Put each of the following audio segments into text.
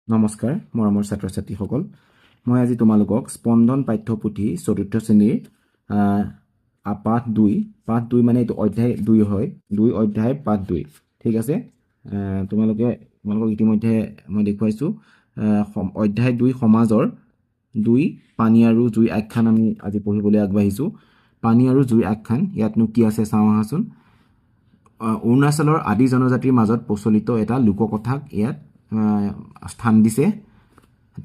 নমস্কাৰ মৰমৰ ছাত্ৰ ছাত্ৰীসকল মই আজি তোমালোকক স্পন্দন পাঠ্যপুথি চতুৰ্থ শ্ৰেণীৰ পাঠ 2 মানে এইটো অধ্যায় 2 হয় 2 অধ্যায় পাঠ 2 ঠিক আছে তোমালোকক ইতিমধ্যে মই দেখুৱাইছোঁ অধ্যায় 2 সমাজৰ 2 পানী আৰু জুই আখ্যান আমি আজি পঢ়িবলৈ আগবাঢ়িছোঁ পানী আৰু জুই আখ্যান ইয়াতনো কি আছে চাওঁ আহাচোন অৰুণাচলৰ আদি জনজাতিৰ মাজত প্ৰচলিত এটা লোককথাক ইয়াত স্থান দিছে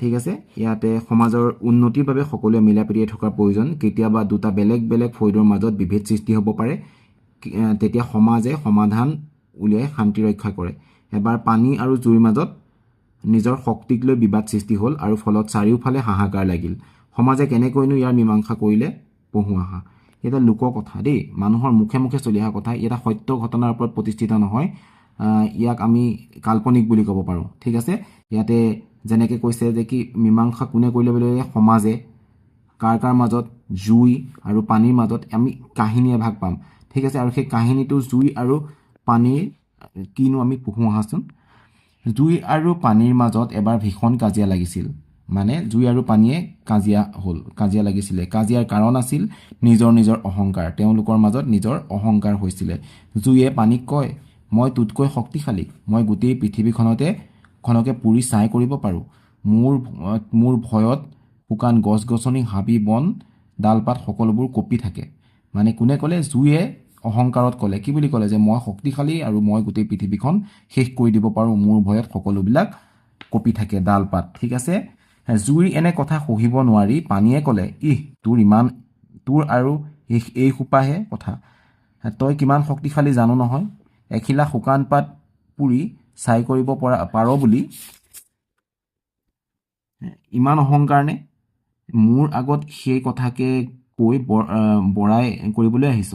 ঠিক আছে ইয়াতে সমাজৰ উন্নতিৰ বাবে সকলোৱে মিলাপ্ৰীতিৰে থকাৰ প্ৰয়োজন কেতিয়াবা দুটা বেলেগ বেলেগ ফৈদৰ মাজত বিভেদ সৃষ্টি হ'ব পাৰে তেতিয়া সমাজে সমাধান উলিয়াই শান্তি ৰক্ষা কৰে এবাৰ পানী আৰু জুইৰ মাজত নিজৰ শক্তিক লৈ বিবাদ সৃষ্টি হ'ল আৰু ফলত চাৰিওফালে হাহাকাৰ লাগিল সমাজে কেনেকৈনো ইয়াৰ মীমাংসা কৰিলে পঢ়ো আহা এটা লোককথা দেই মানুহৰ মুখে মুখে চলি অহা কথা এটা সত্য ঘটনাৰ ওপৰত প্ৰতিষ্ঠিত নহয় ইয়াক আমি কাল্পনিক বুলি ক'ব পাৰোঁ ঠিক আছে ইয়াতে যেনেকৈ কৈছে যে কি মীমাংসা কোনে কৰিলে বুলি সমাজে কাৰ মাজত জুই আৰু পানীৰ মাজত আমি কাহিনী এভাগ পাম ঠিক আছে আৰু সেই কাহিনীটো জুই আৰু পানীৰ কিনো আমি পঢ়ো আহাচোন জুই আৰু পানীৰ মাজত এবাৰ ভীষণ কাজিয়া লাগিছিল মানে জুই আৰু পানীয়ে কাজিয়া লাগিছিলে কাজিয়াৰ কাৰণ আছিল নিজৰ নিজৰ অহংকাৰ তেওঁলোকৰ মাজত নিজৰ অহংকাৰ হৈছিলে জুইয়ে পানীক কয় মই তোতকৈ শক্তিশালী মই গোটেই পৃথিৱীখনকে পুৰি ছাই কৰিব পাৰোঁ মোৰ ভয়ত শুকান গছ গছনি হাবি বন ডালপাত সকলোবোৰ কঁপি থাকে মানে কোনে ক'লে জুইয়ে অহংকাৰত ক'লে কি বুলি ক'লে যে মই শক্তিশালী আৰু মই গোটেই পৃথিৱীখন শেষ কৰি দিব পাৰোঁ মোৰ ভয়ত সকলোবিলাক কঁপি থাকে ডালপাত ঠিক আছে জুইৰ এনে কথা সহিব নোৱাৰি পানীয়ে ক'লে তোৰ আৰু এই সোপাহে কথা তই কিমান শক্তিশালী জানো নহয় এখিলা শুকান পাত পুৰি ছাই কৰিব পাৰ বুলি ইমান অহংকাৰ নে মোৰ আগত সেই কথাকে কৈ বৰাই কৰিবলৈ আহিছ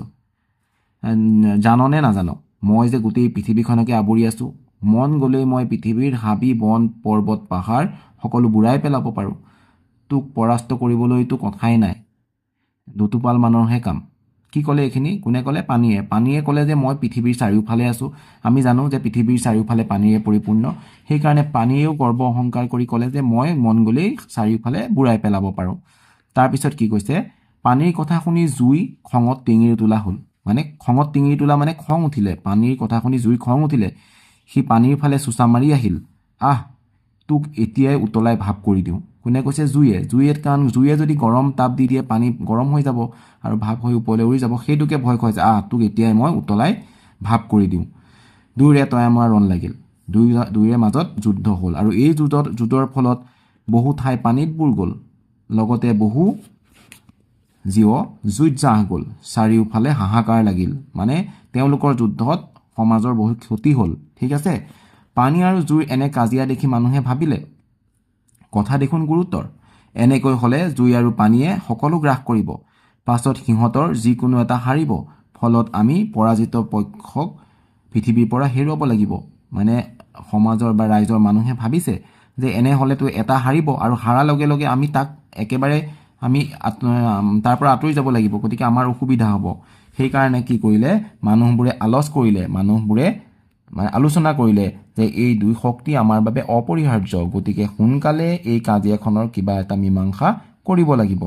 জাননে নাজান মই যে গোটেই পৃথিৱীখনকে আৱৰি আছোঁ মন গ'লেই মই পৃথিৱীৰ হাবি বন পৰ্বত পাহাৰ সকলো বুঢ়াই পেলাব পাৰোঁ তোক পৰাস্ত কৰিবলৈতো কথাই নাই দুটোপাল মানুহৰহে কাম কি ক'লে এইখিনি কোনে ক'লে পানীয়ে ক'লে যে মই পৃথিৱীৰ চাৰিওফালে আছোঁ আমি জানো যে পৃথিৱীৰ চাৰিওফালে পানীৰে পৰিপূৰ্ণ সেইকাৰণে পানীয়েও গৰ্ব অহংকাৰ কৰি ক'লে যে মই মন গ'লেই চাৰিওফালে বুঢ়াই পেলাব পাৰোঁ তাৰপিছত কি কৈছে পানীৰ কথা শুনি জুই খঙত টিঙিৰি তোলা হ'ল মানে খঙত টিঙিৰি তোলা মানে খং উঠিলে পানীৰ কথা শুনি জুই খং উঠিলে সি পানীৰ ফালে চোচা মাৰি আহিল তোক এতিয়াই উতলাই ভাপ কৰি দিওঁ কোনে কৈছে জুইয়ে কাৰণ জুইয়ে যদি গৰম তাপ দি দিয়ে পানী গৰম হৈ যাব আৰু ভাপ হৈ ওপৰলৈ উৰি যাব সেইটোকে ভয় খুৱাইছে তোক এতিয়াই মই উতলাই ভাপ কৰি দিওঁ দুয়োৰে তই আমাৰ ৰণ লাগিল দুয়োৰে মাজত যুদ্ধ হ'ল আৰু এই যুদ্ধৰ ফলত বহু ঠাই পানীত বুৰ গ'ল লগতে বহু জীৱ জুইত জাহ গ'ল চাৰিওফালে হাহাকাৰ লাগিল মানে তেওঁলোকৰ যুদ্ধত সমাজৰ বহু ক্ষতি হ'ল ঠিক আছে পানী আৰু জুইৰ এনে কাজিয়া দেখি মানুহে ভাবিলে কথা দেখোন গুৰুতৰ এনেকৈ হ'লে জুই আৰু পানীয়ে সকলো গ্ৰাস কৰিব পাছত সিহঁতৰ যিকোনো এটা হাৰিব ফলত আমি পৰাজিত পক্ষক পৃথিৱীৰ পৰা হেৰুৱাব লাগিব মানে সমাজৰ বা ৰাইজৰ মানুহে ভাবিছে যে এনে হ'লেতো এটা হাৰিব আৰু হাৰাৰ লগে লগে আমি তাক একেবাৰে আমি তাৰ পৰা আঁতৰি যাব লাগিব গতিকে আমাৰ অসুবিধা হ'ব সেইকাৰণে কি কৰিলে মানুহবোৰে আলোচনা কৰিলে যে এই দুই শক্তি আমাৰ বাবে অপৰিহাৰ্য গতিকে সোনকালে এই কাজিয়াখনৰ কিবা এটা মীমাংসা কৰিব লাগিব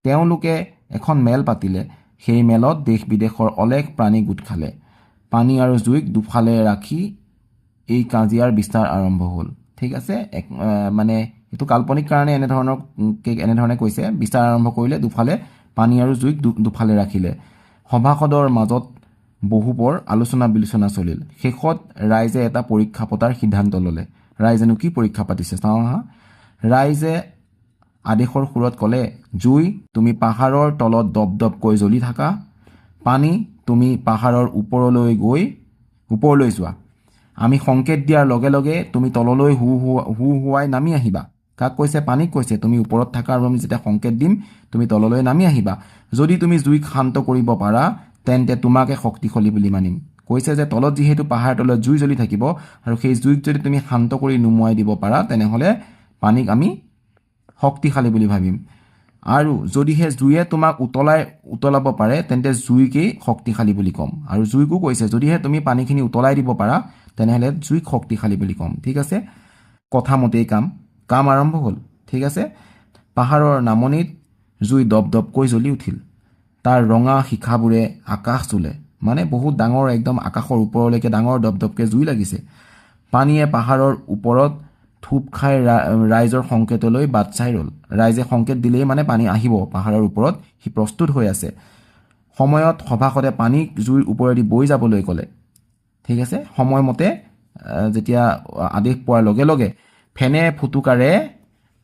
তেওঁলোকে এখন মেল পাতিলে সেই মেলত দেশ বিদেশৰ অলেখ প্ৰাণী গোট খালে পানী আৰু জুইক দুফালে ৰাখি এই কাজিয়াৰ বিস্তাৰ আৰম্ভ হ'ল ঠিক আছে মানে এইটো কাল্পনিক কাৰণে এনেধৰণে কৈছে বিস্তাৰ আৰম্ভ কৰিলে দুফালে পানী আৰু জুইক দুফালে ৰাখিলে সভাসদৰ মাজত বহুপৰ আলোচনা বিলোচনা চলিল শেষত ৰাইজে এটা পৰীক্ষা পতাৰ সিদ্ধান্ত ল'লে ৰাইজেনো কি পৰীক্ষা পাতিছে চাওঁ আহা ৰাইজে আদেশৰ সুৰত ক'লে জুই তুমি পাহাৰৰ তলত দপদপকৈ জ্বলি থাকা পানী তুমি পাহাৰৰ ওপৰলৈ যোৱা আমি সংকেত দিয়াৰ লগে লগে তুমি তললৈ হুৱাই নামি আহিবা কাক কৈছে পানীক কৈছে তুমি ওপৰত থাকা আৰু আমি যেতিয়া সংকেত দিম তুমি তললৈ নামি আহিবা যদি তুমি জুইক শান্ত কৰিব পাৰা তেন্তে তোমাকে শক্তিশালী বুলি মানিম কৈছে যে তলত যিহেতু পাহাৰ তলত জুই জ্বলি থাকিব আৰু সেই জুইক যদি তুমি শান্ত কৰি নুমুৱাই দিব পাৰা তেনেহ'লে পানীক আমি শক্তিশালী বুলি ভাবিম আৰু যদিহে জুইয়ে তোমাক উতলাব পাৰে তেন্তে জুইকেই শক্তিশালী বুলি ক'ম আৰু জুইকো কৈছে যদিহে তুমি পানীখিনি উতলাই দিব পাৰা তেনেহ'লে জুইক শক্তিশালী বুলি ক'ম ঠিক আছে কথা মতেই কাম আৰম্ভ হ'ল ঠিক আছে পাহাৰৰ নামনিত জুই দপদপকৈ জ্বলি উঠিল তাৰ ৰঙা শিখাবোৰে আকাশ চুলে মানে বহুত ডাঙৰ একদম আকাশৰ ওপৰলৈকে ডাঙৰ দপদপকৈ জুই লাগিছে পানীয়ে পাহাৰৰ ওপৰত থুপ খাই ৰাইজৰ সংকেতলৈ বাট চাই ৰ'ল ৰাইজে সংকেত দিলেই মানে পানী আহিব পাহাৰৰ ওপৰত সি প্ৰস্তুত হৈ আছে সময়ত সভাসদে পানীক জুইৰ ওপৰেদি বৈ যাবলৈ ক'লে ঠিক আছে সময়মতে যেতিয়া আদেশ পোৱাৰ লগে লগে ফেনে ফুটুকাৰে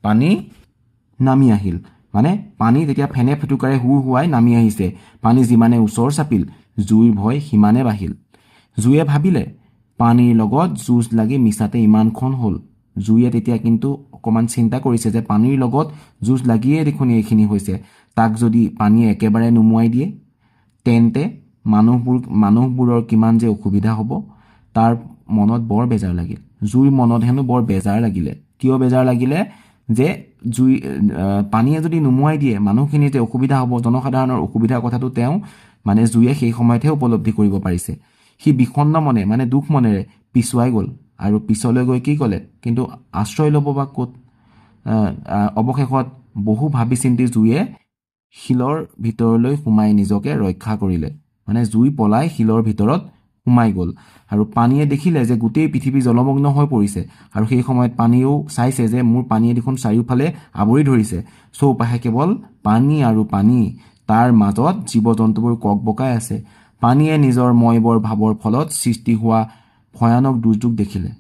পানী নামি আহিল মানে পানী যেতিয়া ফেনে ফুটুকাৰে হুৱাই নামি আহিছে পানী যিমানে ওচৰ চাপিল জুইৰ ভয় সিমানে বাঢ়িল জুয়ে ভাবিলে পানীৰ লগত যুঁজ লাগি মিছাতে ইমানখন হ'ল জুয়ে তেতিয়া কিন্তু অকণমান চিন্তা কৰিছে যে পানীৰ লগত যুঁজ লাগিয়ে দেখোন এইখিনি হৈছে তাক যদি পানীয়ে একেবাৰে নুমুৱাই দিয়ে তেন্তে মানুহবোৰৰ কিমান যে অসুবিধা হ'ব তাৰ মনত বৰ বেজাৰ লাগিল জুইৰ মনত হেনো বৰ বেজাৰ লাগিলে কিয় বেজাৰ লাগিলে যে পানীয়ে যদি নুমুৱাই দিয়ে মানুহখিনি যে অসুবিধা হ'ব জনসাধাৰণৰ অসুবিধাৰ কথাটো তেওঁ মানে জুয়ে সেই সময়তহে উপলব্ধি কৰিব পাৰিছে সি বিষণ্ণ মনে মানে দুখ মনেৰে পিছুৱাই গ'ল আৰু পিছলৈ গৈ কি ক'লে কিন্তু আশ্ৰয় ল'ব বা ক'ত অৱশেষত বহু ভাবি চিন্তি জুয়ে শিলৰ ভিতৰলৈ সোমাই নিজকে ৰক্ষা কৰিলে মানে জুই পলাই শিলৰ ভিতৰত সোমাই গ'ল আৰু পানীয়ে দেখিলে যে গোটেই পৃথিৱী জলমগ্ন হৈ পৰিছে আৰু সেই সময়ত পানীয়েও চাইছে যে মোৰ পানীয়ে দেখোন চাৰিওফালে আৱৰি ধৰিছে চৌপাশে কেৱল পানী আৰু পানী তাৰ মাজত জীৱ জন্তুবোৰ ককবকাই আছে পানীয়ে নিজৰ ময়বৰ ভাৱৰ ফলত সৃষ্টি হোৱা ভয়ানক দুৰ্যোগ দেখিলে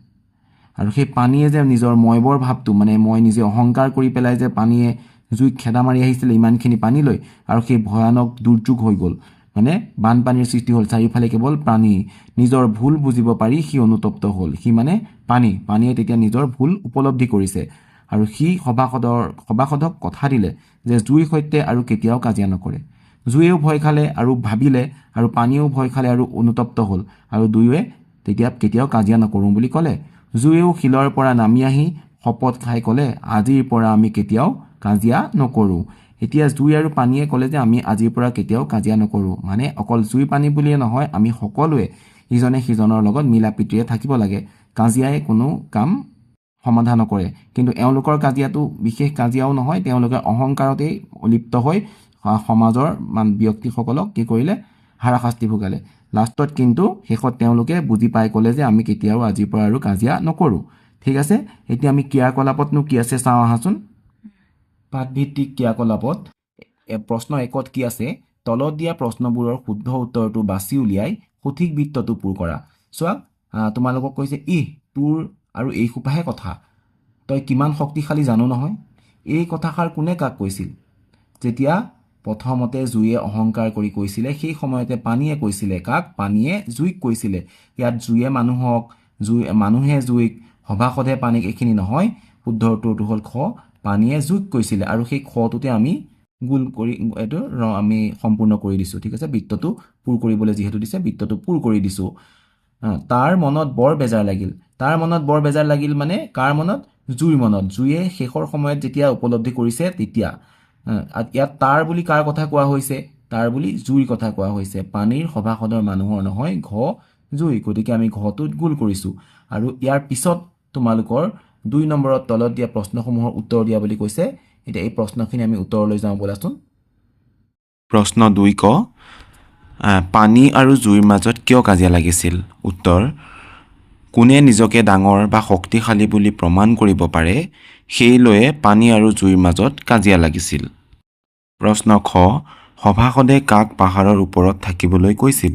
আৰু সেই পানীয়ে যে নিজৰ ময়বৰ ভাৱটো মানে মই নিজে অহংকাৰ কৰি পেলাই যে পানীয়ে জুইক খেদা মাৰি আহিছিলে ইমানখিনি পানীলৈ আৰু সেই ভয়ানক দুৰ্যোগ হৈ গ'ল মানে বানপানীৰ সৃষ্টি হ'ল চাৰিওফালে কেৱল পানী নিজৰ ভুল বুজিব পাৰি সি অনুতপ্ত হ'ল সি মানে পানীয়ে তেতিয়া নিজৰ ভুল উপলব্ধি কৰিছে আৰু সি সভাসদক কথা দিলে যে জুইৰ সৈতে আৰু কেতিয়াও কাজিয়া নকৰে জুয়েও ভয় খালে আৰু ভাবিলে আৰু পানীয়েও ভয় খালে আৰু অনুতপ্ত হ'ল আৰু দুয়োৱে তেতিয়া কেতিয়াও কাজিয়া নকৰোঁ বুলি ক'লে জুয়েও শিলৰ পৰা নামি আহি শপত খাই ক'লে আজিৰ পৰা আমি কেতিয়াও কাজিয়া নকৰোঁ এতিয়া জুই আৰু পানীয়ে ক'লে যে আমি আজিৰ পৰা কেতিয়াও কাজিয়া নকৰোঁ মানে অকল জুই পানী বুলিয়ে নহয় আমি সকলোৱে ইজনে সিজনৰ লগত মিলা প্ৰীতিৰে থাকিব লাগে কাজিয়াই কোনো কাম সমাধান নকৰে কিন্তু এওঁলোকৰ কাজিয়াটো বিশেষ কাজিয়াও নহয় তেওঁলোকে অহংকাৰতেই লিপ্ত হৈ সমাজৰ ব্যক্তিসকলক কি কৰিলে হাৰাশাস্তি ভোগালে লাষ্টত কিন্তু শেষত তেওঁলোকে বুজি পাই ক'লে যে আমি কেতিয়াও আজিৰ পৰা আৰু কাজিয়া নকৰোঁ ঠিক আছে এতিয়া আমি ক্ৰিয়াকলাপতনো কি আছে চাওঁ আহাচোন পাঠভিত্তিক ক্ৰিয়াকলাপত প্ৰশ্ন 1ত কি আছে তলত দিয়া প্ৰশ্নবোৰৰ শুদ্ধ উত্তৰটো বাছি উলিয়াই সঠিক বৃত্তটো পূৰ কৰা চোৱা তোমালোকক কৈছে তোৰ আৰু এই সোপাহে কথা তই কিমান শক্তিশালী জানো নহয় এই কথাষাৰ কোনে কাক কৈছিল যেতিয়া প্ৰথমতে জুয়ে অহংকাৰ কৰি কৈছিলে সেই সময়তে পানীয়ে কৈছিলে কাক পানীয়ে জুইক কৈছিলে ইয়াত জুয়ে মানুহে জুইক সভাসদে পানীক এইখিনি নহয় শুদ্ধ উত্তৰটো হ'ল খ পানীয়ে জুইক কৈছিলে আৰু সেই খটোতে আমি গোল কৰি এইটো আমি সম্পূৰ্ণ কৰি দিছোঁ ঠিক আছে বৃত্তটো পূৰ কৰিবলৈ যিহেতু দিছে বৃত্তটো পূৰ কৰি দিছোঁ তাৰ মনত বৰ বেজাৰ লাগিল মানে কাৰ মনত জুইৰ মনত জুয়ে শেষৰ সময়ত যেতিয়া উপলব্ধি কৰিছে তেতিয়া ইয়াত তাৰ বুলি কাৰ কথা কোৱা হৈছে তাৰ বুলি জুইৰ কথা কোৱা হৈছে পানীৰ সভাসদৰ মানুহৰ নহয় জুই গতিকে আমি ঘটোত গোল কৰিছোঁ আৰু ইয়াৰ পিছত তোমালোকৰ 2 নম্বৰত তলত দিয়া প্ৰশ্নসমূহৰ উত্তৰ দিয়া বুলি কৈছে এতিয়া এই প্ৰশ্নখিনি আমি উত্তৰলৈ যাওঁ বলাচোন প্ৰশ্ন 2 ক পানী আৰু জুইৰ মাজত কিয় কাজিয়া লাগিছিল উত্তৰ কোনে নিজকে ডাঙৰ বা শক্তিশালী বুলি প্ৰমাণ কৰিব পাৰে সেই লৈয়ে পানী আৰু জুইৰ মাজত কাজিয়া লাগিছিল প্ৰশ্ন খ সভাসদে কাক পাহাৰৰ ওপৰত থাকিবলৈ কৈছিল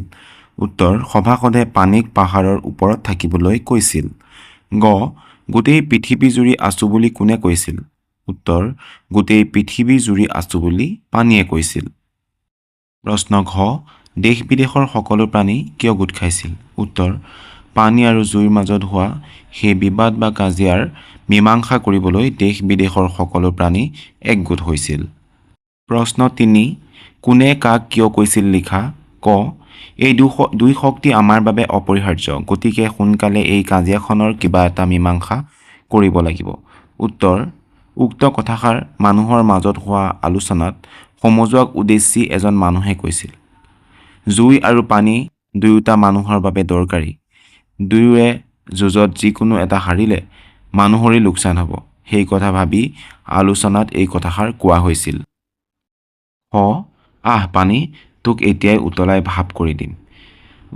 উত্তৰ সভাসদে পানীক পাহাৰৰ ওপৰত থাকিবলৈ কৈছিল গ গোটেই পৃথিৱী জুৰি আছো বুলি কোনে কৈছিল উত্তৰ গোটেই পৃথিৱী জুৰি আছো বুলি পানীয়ে কৈছিল প্ৰশ্ন ঘ দেশ বিদেশৰ সকলো প্ৰাণী কিয় গোট খাইছিল উত্তৰ পানী আৰু জুইৰ মাজত হোৱা সেই বিবাদ বা কাজিয়াৰ মীমাংসা কৰিবলৈ দেশ বিদেশৰ সকলো প্ৰাণী একগোট হৈছিল প্ৰশ্ন 3 কোনে কাক কিয় কৈছিল লিখা ক এই দুই শক্তি আমাৰ বাবে অপৰিহাৰ্য গতিকে সোনকালে এই কাজিয়াখনৰ কিবা এটা মীমাংসা কৰিব লাগিব উত্তৰ উক্ত কথাষাৰ মানুহৰ মাজত হোৱা আলোচনাত সমজুৱাক উদ্দেশ্যি এজন মানুহে কৈছিল জুই আৰু পানী দুয়োটা মানুহৰ বাবে দৰকাৰী দুয়োৰে যুঁজত যিকোনো এটা হাৰিলে মানুহৰে লোকচান হ'ব সেই কথা ভাবি আলোচনাত এই কথাষাৰ কোৱা হৈছিল। আহ পানী, তোক এতিয়াই উতলাই ভাপ কৰি দিম।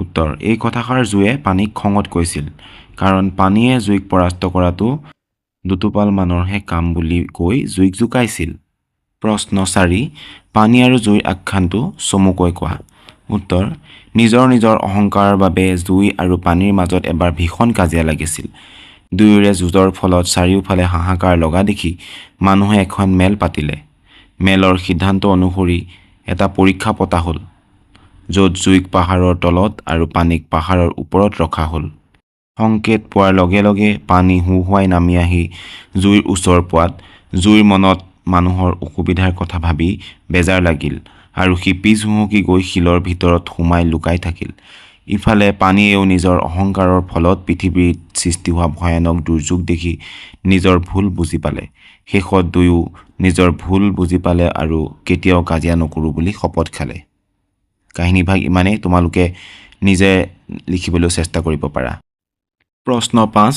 উত্তৰ, এই কথাষাৰ জুয়ে পানীক খঙত কৈছিল, কাৰণ পানীয়ে জুইক পৰাস্ত কৰাটো দুটোপাল মানুহৰহে কাম বুলি কৈ জুইক জোকাইছিল। প্ৰশ্ন 4, পানী আৰু জুইৰ আখ্যানটো চমুকৈ কোৱা। উত্তৰ, নিজৰ নিজৰ অহংকাৰৰ বাবে জুই আৰু পানীৰ মাজত এবাৰ ভীষণ কাজিয়া লাগিছিল। দুয়োৰে যুঁজৰ ফলত চাৰিওফালে হাহাকাৰ লগা দেখি মানুহে এখন মেল পাতিলে। মেলৰ সিদ্ধান্ত অনুসৰি এটা পৰীক্ষা পতা হ'ল, য'ত জুইক পাহাৰৰ তলত আৰু পানীক পাহাৰৰ ওপৰত ৰখা হ'ল। সংকেত পোৱাৰ লগে লগে পানী হুহুৱাই নামি আহি জুইৰ ওচৰ পোৱাত জুইৰ মনত মানুহৰ অসুবিধাৰ কথা ভাবি বেজাৰ লাগিল আৰু সি পিছ হুহুকি গৈ শিলৰ ভিতৰত সোমাই লুকাই থাকিল। ইফালে পানীয়েও নিজৰ অহংকাৰৰ ফলত পৃথিৱীত সৃষ্টি হোৱা ভয়ানক দুৰ্যোগ দেখি নিজৰ ভুল বুজি পালে। শেষত দুয়ো নিজৰ ভুল বুজি পালে আৰু কেতিয়াও কাজিয়া নকৰোঁ বুলি শপত খালে। কাহিনীভাগ ইমানেই, তোমালোকে নিজে লিখিবলৈ চেষ্টা কৰিব পাৰা। প্ৰশ্ন 5,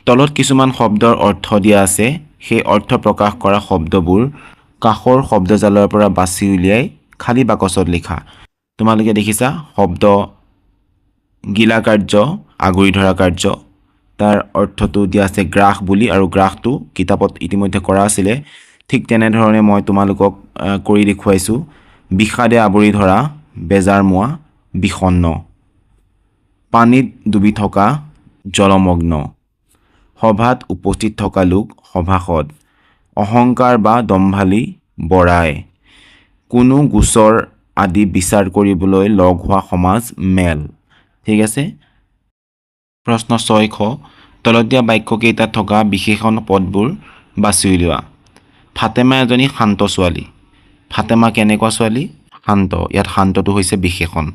তলত কিছুমান শব্দৰ অৰ্থ দিয়া আছে, সেই অৰ্থ প্ৰকাশ কৰা শব্দবোৰ কাষৰ শব্দজালৰ পৰা বাছি উলিয়াই খালী বাকচত লিখা। তোমালোকে দেখিছা শব্দ গিলা কাৰ্য, আগুৰি ধৰা কাৰ্য, তাৰ অৰ্থটো দিয়া আছে গ্ৰাস বুলি, আৰু গ্ৰাসটো কিতাপত ইতিমধ্যে কৰা আছিলে। ঠিক তেনেধৰণে মই তোমালোকক কৰি দেখুৱাইছোঁ। বিষাদে আৱৰি ধৰা, বেজাৰ মোৱা, বিষণ্ণ। পানীত ডুবি থকা, জলমগ্ন। সভাত উপস্থিত থকা লোক, সভাসদ। অহংকাৰ বা দম্ভালি, বৰাই। কোনো গোচৰ আদি বিচাৰ কৰিবলৈ লগ হোৱা সমাজ, মেল। ঠিক আছে। প্ৰশ্ন 6খ, তলত দিয়া বাক্যকেইটাত থকা বিশেষণ পদবোৰ বাছি উলিওৱা। ফাতেমা এজনী শান্ত ছোৱালী। ফাতেমা কেনেকুৱা ছোৱালী? শান্ত। ইয়াত শান্তটো হৈছে বিশেষণ।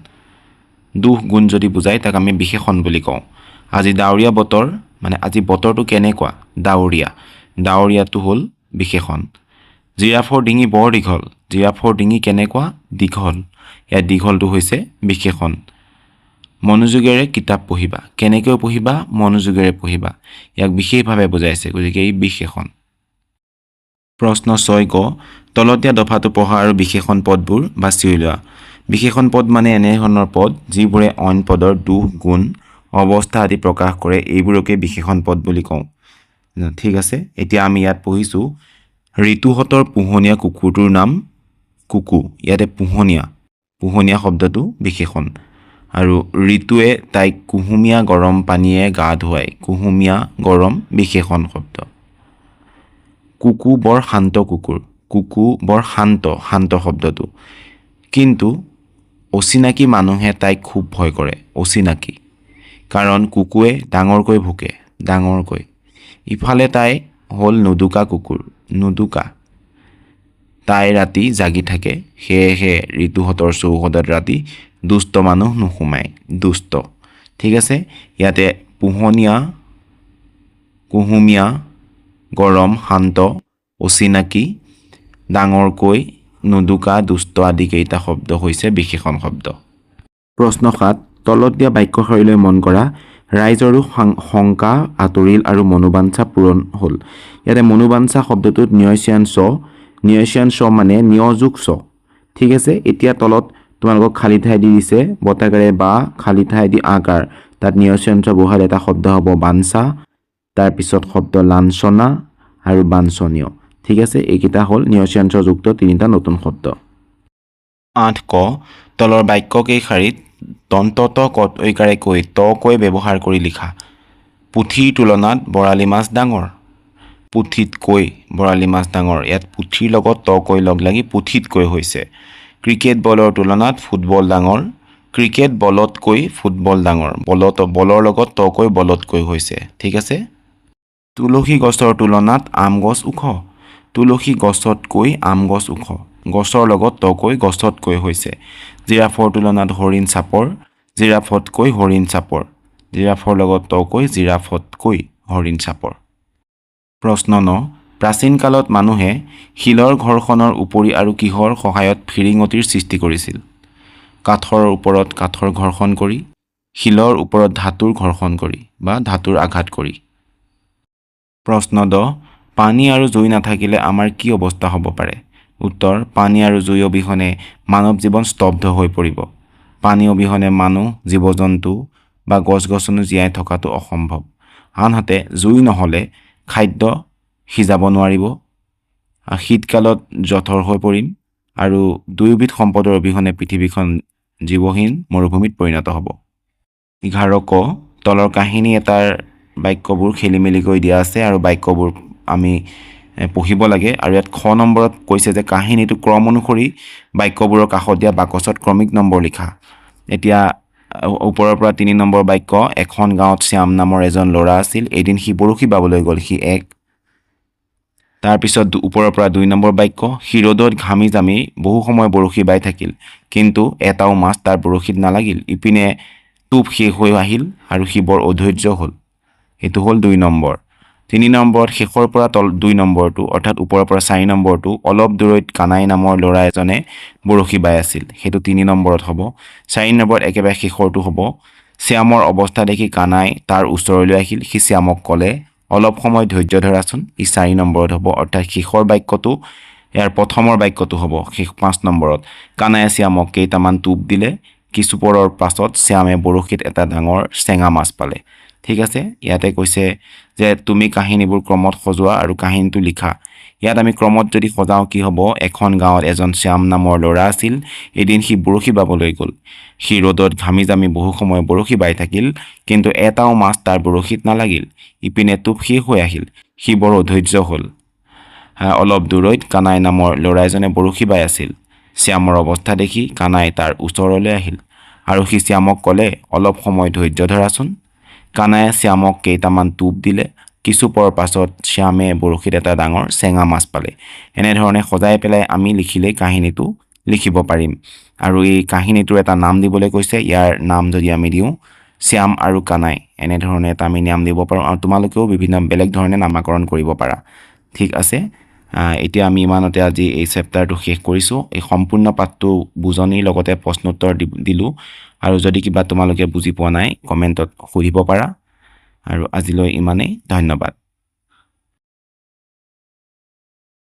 দুখ গুণ যদি বুজায় তাক আমি বিশেষণ বুলি কওঁ। আজি ডাৱৰীয়া বতৰ, মানে আজি বতৰটো কেনেকুৱা? ডাৱৰীয়া। ডাৱৰীয়াটো হ'ল বিশেষণ। জিৰাফৰ ডিঙি বৰ দীঘল। জিৰাফৰ ডিঙি কেনেকুৱা? দীঘল। ইয়াত দীঘলটো হৈছে বিশেষণ। মনোযোগেৰে কিতাপ পঢ়িবা। কেনেকৈ পঢ়িবা? মনোযোগেৰে পঢ়িবা। ইয়াক বিশেষভাৱে বুজাইছে, গতিকে এই বিশেষণ। প্ৰশ্ন 6ক, তলত দিয়া দফাটো পঢ়া আৰু বিশেষণ পদবোৰ বাছি উলিওৱা। বিশেষণ পদ মানে এনেধৰণৰ পদ যিবোৰে অইন পদৰ দুখ গুণ, অৱস্থা আদি প্ৰকাশ কৰে, এইবোৰকে বিশেষণ পদ বুলি কওঁ। ঠিক আছে। এতিয়া আমি ইয়াত পঢ়িছোঁ, ঋতুহঁতৰ পোহনীয়া কুকুৰটোৰ নাম কুকু। ইয়াতে পোহনীয়া শব্দটো বিশেষণ। আৰু ঋতুৱে তাইক কুহুমীয়া গৰম পানীয়ে গা ধুৱায়। কুহুমীয়া গৰম বিশেষণ শব্দ। কুকু বৰ শান্ত কুকুৰ। কুকু বৰ শান্ত শব্দটো। কিন্তু অচিনাকি মানুহে তাইক খুব ভয় কৰে। অচিনাকি, কাৰণ কুকুৱে ডাঙৰকৈ ভুকে, ডাঙৰকৈ। ইফালে তাই হ'ল নুদুকা কুকুৰ। নুদুকা, তাই ৰাতি জাগি থাকে, সেয়েহে ঋতুহঁতৰ চৌহদত ৰাতি দুষ্ট মানুহ নোসোমায়। দুষ্ট। ঠিক আছে। ইয়াতে পোহনীয়া, কুহুমীয়া, গৰম, শান্ত, অচিনাকি, ডাঙৰকৈ, নুদুকা, দুষ্ট আদি কেইটা শব্দ হৈছে বিশেষণ শব্দ। প্ৰশ্ন 7, তলত দিয়া বাক্যশাৰীলৈ মন কৰা, ৰাইজৰো শংকা আঁতৰিল আৰু মনোবাঞ্ছা পূৰণ হ'ল। ইয়াতে মনোবাঞ্ছা শব্দটোত নিয়স্যান চ মানে নিয়যোগ চ। ঠিক আছে। এতিয়া তলত তোমালোকক খালী ঠাই দি দিছে, বতাকাৰে বা খালী ঠাই দি আকাৰ, তাত নিয়স্যান চ বহালে এটা শব্দ হ'ব বাঞ্ছা, তাৰপিছত শব্দ লাঞ্ছনা আৰু বাঞ্ছনীয়। ঠিক আছে। এইকেইটা হ'ল নিয়স্যান চ যুক্ত তিনিটা নতুন শব্দ। 8ক, তলৰ বাক্যকেইশাৰীত দন্তত কত ঐকাৰে কৈ তকৈ ব্যৱহাৰ কৰি লিখা। পুথিৰ তুলনাত বৰালি মাছ ডাঙৰ। পুথিতকৈ বৰালি মাছ ডাঙৰ। ইয়াত পুথিৰ লগত তকৈ লগ লাগি পুথিতকৈ হৈছে। ক্ৰিকেট বলৰ তুলনাত ফুটবল ডাঙৰ। ক্ৰিকেট বলতকৈ ফুটবল ডাঙৰ। বলৰ লগত তকৈ বলতকৈ হৈছে। ঠিক আছে। তুলসী গছৰ তুলনাত আম গছ ওখ। তুলসী গছতকৈ আম গছ ওখ। গছৰ লগত তকৈ গছতকৈ হৈছে। জিৰাফৰ তুলনাত হৰিণ চাপৰ। জিৰাফতকৈ হৰিণ চাপৰ। জিৰাফৰ লগত তকৈ জিৰাফতকৈ হৰিণ চাপৰ। প্ৰশ্ন 9, প্ৰাচীন কালত মানুহে শিলৰ ঘৰখনৰ উপৰি আৰু কিহৰ সহায়ত ফিৰিঙতিৰ সৃষ্টি কৰিছিল? কাঠৰ ওপৰত কাঠৰ ঘৰখন কৰি, শিলৰ ওপৰত ধাতুৰ ঘৰখন কৰি বা ধাতুৰ আঘাত কৰি। প্ৰশ্ন 10 পানী আৰু জুই নাথাকিলে আমাৰ কি অৱস্থা হ'ব পাৰে উত্তৰ পানী আৰু জুই অবিহনে মানৱ জীৱন স্তব্ধ হৈ পৰিব পানী অবিহনে মানুহ জীৱ-জন্তু বা গছ-গছনি জীয়াই থকাটো অসম্ভৱ আনহাতে জুই নহ'লে খাদ্য সিজাব নোৱাৰিব শীতকালত জঠৰ হৈ পৰিম আৰু দুয়োবিধ সম্পদৰ অবিহনে পৃথিৱীখন জীৱহীন মৰুভূমিত পৰিণত হ'ব 11 ক তলৰ কাহিনী এটাৰ বাক্যবোৰ খেলিমেলিকৈ দিয়া আছে আৰু বাক্যবোৰ আমি পঢ়িব লাগে আৰু ইয়াত খ নম্বৰত কৈছে যে কাহিনীটো ক্ৰম অনুসৰি বাক্যবোৰৰ কাষত দিয়া বাকচত ক্ৰমিক নম্বৰ লিখা এতিয়া ওপৰৰ পৰা 3 নম্বৰ বাক্য এখন গাঁৱত শ্যাম নামৰ এজন ল'ৰা আছিল এদিন সি বৰশী বাবলৈ গ'ল সি এক তাৰ পিছত ওপৰৰ পৰা 2 নম্বৰ বাক্য সি ৰ'দত ঘামি জামি বহু সময় বৰশী বাই থাকিল কিন্তু এটাও মাছ তাৰ বৰশীত নালাগিল ইপিনে টোপ শেষ হৈ আহিল আৰু সি বৰ অধৈৰ্য হ'ল এটো হ'ল 2 নম্বৰ 3 নম্বৰত শেষৰ পৰা 2 নম্বৰটো অৰ্থাৎ ওপৰৰ পৰা 4 নম্বৰটো অলপ দূৰৈত কানাই নামৰ ল'ৰা এজনে বৰশী বাই আছিল হেতু 3 নম্বৰত হ'ব 4 নম্বৰত একেবাৰে শেষৰটো হ'ব শ্যামৰ অৱস্থা দেখি কানাই তাৰ ওচৰলৈ আহিল সি শ্যামক ক'লে অলপ সময় ধৈৰ্য ধৰাচোন ই 4 নম্বৰত হ'ব অৰ্থাৎ শেষৰ বাক্যটো ইয়াৰ প্ৰথমৰ বাক্যটো হ'ব শেষ 5 নম্বৰত কানায়ে শ্যামক কেইটামান টোপ দিলে কিছু পৰৰ পাছত শ্যামে বৰশীত এটা ডাঙৰ চেঙা মাছ পালে ঠিক আছে ইয়াতে কৈছে যে তুমি কাহিনীবোৰ ক্ৰমত সজোৱা আৰু কাহিনীটো লিখা ইয়াত আমি ক্ৰমত যদি সজাও কি হ'ব এখন গাঁৱত এজন শ্যাম নামৰ ল'ৰা আছিল এদিন সি বৰশী বাবলৈ গ'ল সি ৰ'দত ঘামি জামি বহু সময় বৰশী বাই থাকিল কিন্তু এটাও মাছ তাৰ বৰশীত নালাগিল ইপিনে টোপ শেষ হৈ আহিল সি বৰ অধৈৰ্য হ'ল অলপ দূৰৈত কানাই নামৰ ল'ৰা এজনে বৰশী বাই আছিল শ্যামৰ অৱস্থা দেখি কানাই তাৰ ওচৰলৈ আহিল আৰু সি শ্যামক ক'লে অলপ সময় ধৈৰ্য ধৰাচোন কানায়ে শ্যামক কেইটামান টোপ দিলে কিছু পৰ পাছত শ্যামে বৰশীত এটা ডাঙৰ চেঙা মাছ পালে এনেধৰণে সজাই পেলাই আমি লিখিলে কাহিনীটো লিখিব পাৰিম আৰু এই কাহিনীটোৰ এটা নাম দিবলৈ কৈছে ইয়াৰ নাম যদি আমি দিওঁ শ্যাম আৰু কানাই এনেধৰণে এটা আমি নাম দিব পাৰোঁ আৰু তোমালোকেও বিভিন্ন বেলেগ ধৰণে নামাকৰণ কৰিব পাৰা ঠিক আছে এতিয়া আমি ইমানতে আজি এই চেপ্টাৰটো শেষ কৰিছোঁ এই সম্পূৰ্ণ পাঠটো বুজনিৰ লগতে প্ৰশ্নোত্তৰ দিলোঁ আৰু যদি কিবা তোমালোকে বুজি পোৱা নাই কমেণ্টত সুধিব পাৰা আৰু আজিলৈ ইমানেই ধন্যবাদ